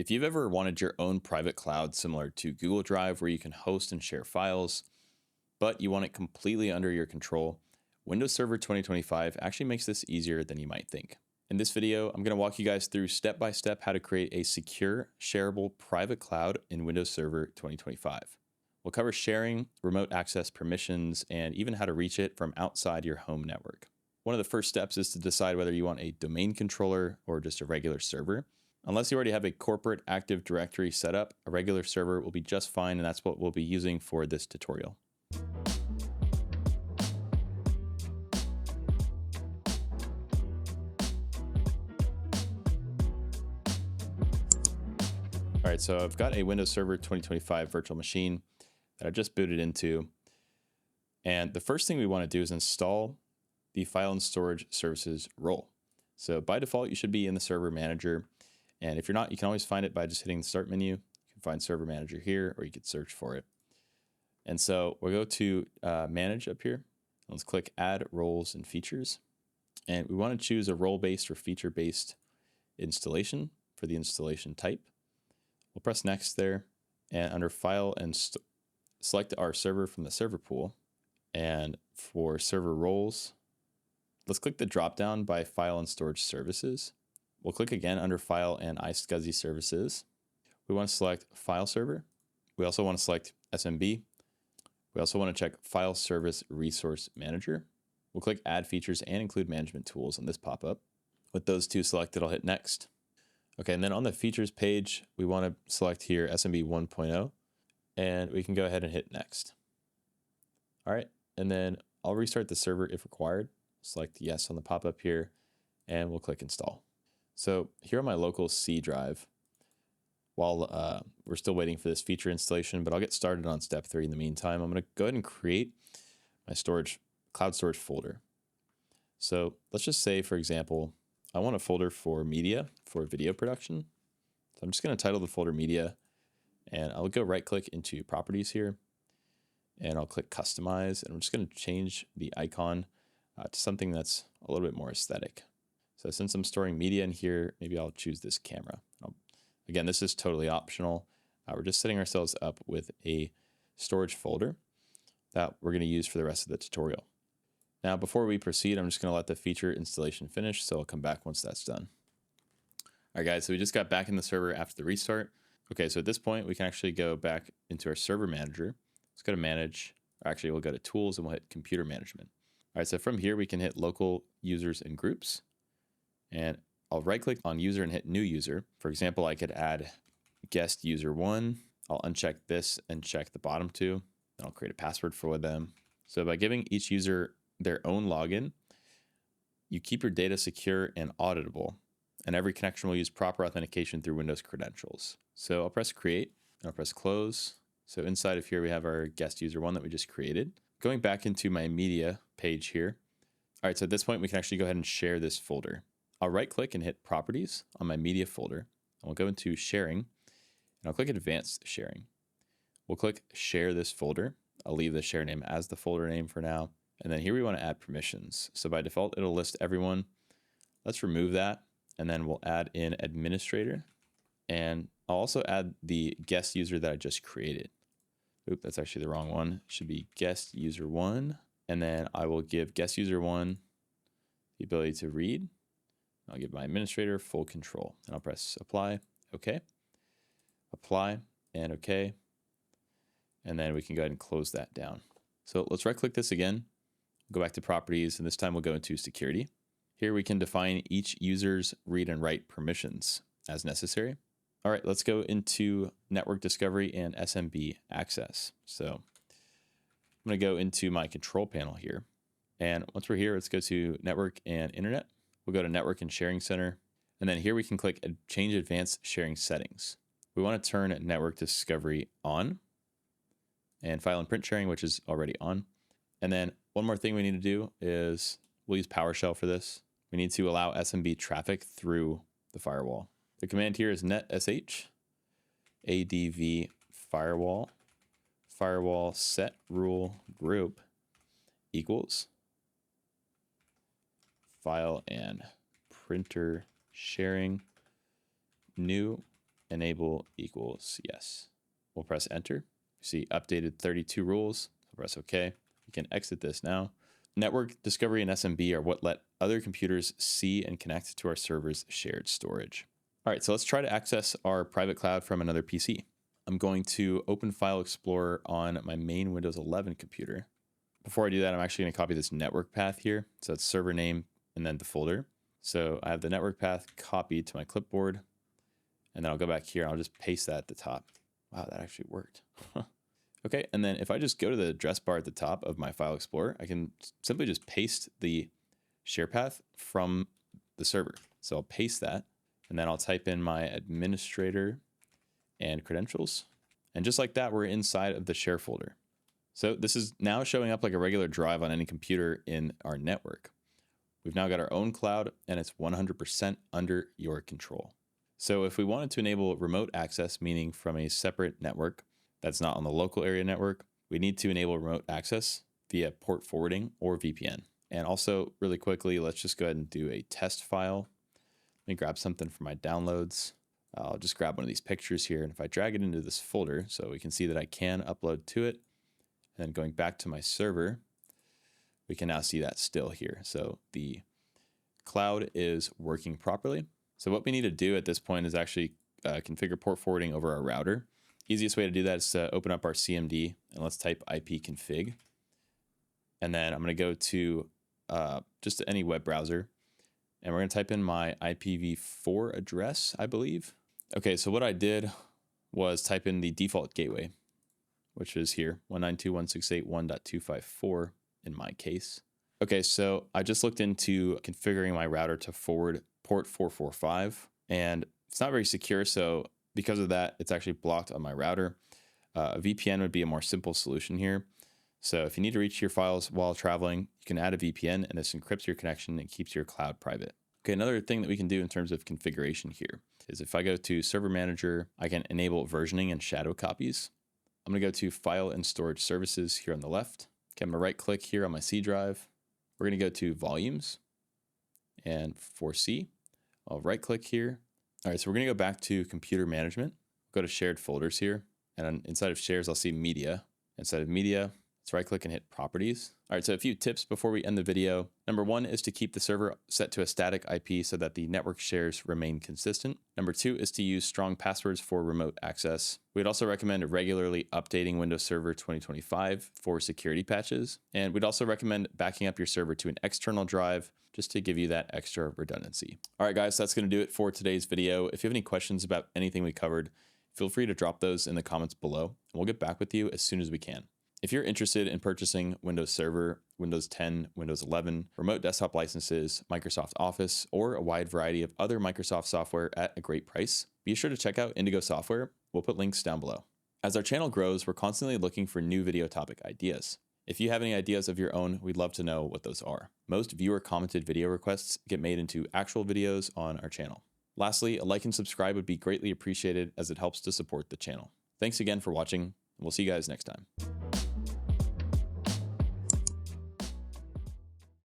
If you've ever wanted your own private cloud similar to Google Drive where you can host and share files, but you want it completely under your control, Windows Server 2025 actually makes this easier than you might think. In this video, I'm going to walk you guys through step-by-step how to create a secure, shareable private cloud in Windows Server 2025. We'll cover sharing, remote access permissions, and even how to reach it from outside your home network. One of the first steps is to decide whether you want a domain controller or just a regular server. Unless you already have a corporate Active Directory set up, a regular server will be just fine, and that's what we'll be using for this tutorial. All right, so I've got a Windows Server 2025 virtual machine that I've just booted into. And the first thing we want to do is install the File and Storage Services role. So by default, you should be in the Server Manager. And if you're not, you can always find it by just hitting the Start menu. You can find Server Manager here, or you could search for it. And so we'll go to Manage up here. Let's click Add Roles and Features. And we want to choose a role-based or feature-based installation for the installation type. We'll press Next there, and under File and select our server from the server pool. And for server roles, let's click the drop-down by File and Storage Services. We'll click again under File and iSCSI Services. We want to select File Server. We also want to select SMB. We also want to check File Service Resource Manager. We'll click Add Features and Include Management Tools on this pop-up. With those two selected, I'll hit Next. Okay, and then on the Features page, we want to select here SMB 1.0, and we can go ahead and hit Next. All right, and then I'll restart the server if required. Select Yes on the pop-up here, and we'll click Install. So here on my local C drive, while we're still waiting for this feature installation, but I'll get started on step 3 in the meantime. I'm going to go ahead and create my cloud storage folder. So let's just say, for example, I want a folder for media for video production. So I'm just going to title the folder media, and I'll go right click into properties here, and I'll click customize, and I'm just going to change the icon to something that's a little bit more aesthetic. So since I'm storing media in here, maybe I'll choose this camera. Again, this is totally optional. We're just setting ourselves up with a storage folder that we're going to use for the rest of the tutorial. Now, before we proceed, I'm just going to let the feature installation finish, so I'll come back once that's done. All right, guys, so we just got back in the server after the restart. Okay, so at this point, we can actually go back into our server manager. Let's go to Manage, or actually we'll go to Tools and we'll hit Computer Management. All right, so from here, we can hit Local Users and Groups. And I'll right click on user and hit new user. For example, I could add guest user 1. I'll uncheck this and check the bottom 2. Then I'll create a password for them. So by giving each user their own login, you keep your data secure and auditable. And every connection will use proper authentication through Windows credentials. So I'll press create and I'll press close. So inside of here, we have our guest user 1 that we just created. Going back into my media page here. All right, so at this point, we can actually go ahead and share this folder. I'll right click and hit Properties on my media folder. And we'll go into Sharing, and I'll click Advanced Sharing. We'll click Share this folder. I'll leave the share name as the folder name for now. And then here we want to add permissions. So by default, it'll list everyone. Let's remove that, and then we'll add in Administrator. And I'll also add the guest user that I just created. Oop, that's actually the wrong one. It should be guest user 1. And then I will give guest user 1 the ability to read. I'll give my administrator full control, and I'll press Apply, OK, Apply, and OK. And then we can go ahead and close that down. So let's right click this again, go back to Properties, and this time we'll go into Security. Here we can define each user's read and write permissions as necessary. All right, let's go into Network Discovery and SMB Access. So I'm going to go into my control panel here. And once we're here, let's go to Network and Internet. We'll go to Network and Sharing Center. And then here we can click Change Advanced Sharing Settings. We want to turn Network Discovery on and File and Print Sharing, which is already on. And then one more thing we need to do is we'll use PowerShell for this. We need to allow SMB traffic through the firewall. The command here is netsh adv firewall set rule group equals file and printer sharing new enable equals yes. We'll press enter. See updated 32 rules. So press OK. We can exit this now. Network discovery and SMB are what let other computers see and connect to our server's shared storage. All right, so let's try to access our private cloud from another PC. I'm going to open File Explorer on my main Windows 11 computer. Before I do that, I'm actually going to copy this network path here. So it's server name and then the folder. So I have the network path copied to my clipboard. And then I'll go back here and I'll just paste that at the top. Wow, that actually worked. Okay, and then if I just go to the address bar at the top of my File Explorer, I can simply just paste the share path from the server. So I'll paste that, and then I'll type in my administrator and credentials. And just like that, we're inside of the share folder. So this is now showing up like a regular drive on any computer in our network. We've now got our own cloud, and it's 100% under your control. So if we wanted to enable remote access, meaning from a separate network that's not on the local area network, we need to enable remote access via port forwarding or VPN. And also really quickly, let's just go ahead and do a test file. Let me grab something from my downloads. I'll just grab one of these pictures here. And if I drag it into this folder, so we can see that I can upload to it. And then going back to my server, we can now see that still here. So the cloud is working properly. So what we need to do at this point is actually configure port forwarding over our router. Easiest way to do that is to open up our CMD and let's type ipconfig. And then I'm going to go to just any web browser and we're going to type in my IPv4 address, I believe. Okay, so what I did was type in the default gateway, which is here, 192.168.1.254 in my case. Okay, so I just looked into configuring my router to forward port 445, and it's not very secure, so because of that, it's actually blocked on my router. A VPN would be a more simple solution here. So if you need to reach your files while traveling, you can add a VPN, and this encrypts your connection and keeps your cloud private. Okay, another thing that we can do in terms of configuration here is if I go to Server Manager, I can enable versioning and shadow copies. I'm going to go to File and Storage Services here on the left. Okay, I'm going to right click here on my C drive. We're going to go to Volumes, and for C, I'll right click here. All right, so we're going to go back to Computer Management, go to Shared Folders here, and inside of Shares, I'll see Media. Inside of Media, let's right click and hit Properties. All right, so a few tips before we end the video. Number one is to keep the server set to a static IP so that the network shares remain consistent. Number two is to use strong passwords for remote access. We'd also recommend regularly updating Windows Server 2025 for security patches. And we'd also recommend backing up your server to an external drive just to give you that extra redundancy. All right, guys, that's going to do it for today's video. If you have any questions about anything we covered, feel free to drop those in the comments below, and we'll get back with you as soon as we can. If you're interested in purchasing Windows Server, Windows 10, Windows 11, remote desktop licenses, Microsoft Office, or a wide variety of other Microsoft software at a great price, be sure to check out Indigo Software. We'll put links down below. As our channel grows, we're constantly looking for new video topic ideas. If you have any ideas of your own, we'd love to know what those are. Most viewer-commented video requests get made into actual videos on our channel. Lastly, a like and subscribe would be greatly appreciated as it helps to support the channel. Thanks again for watching, and we'll see you guys next time.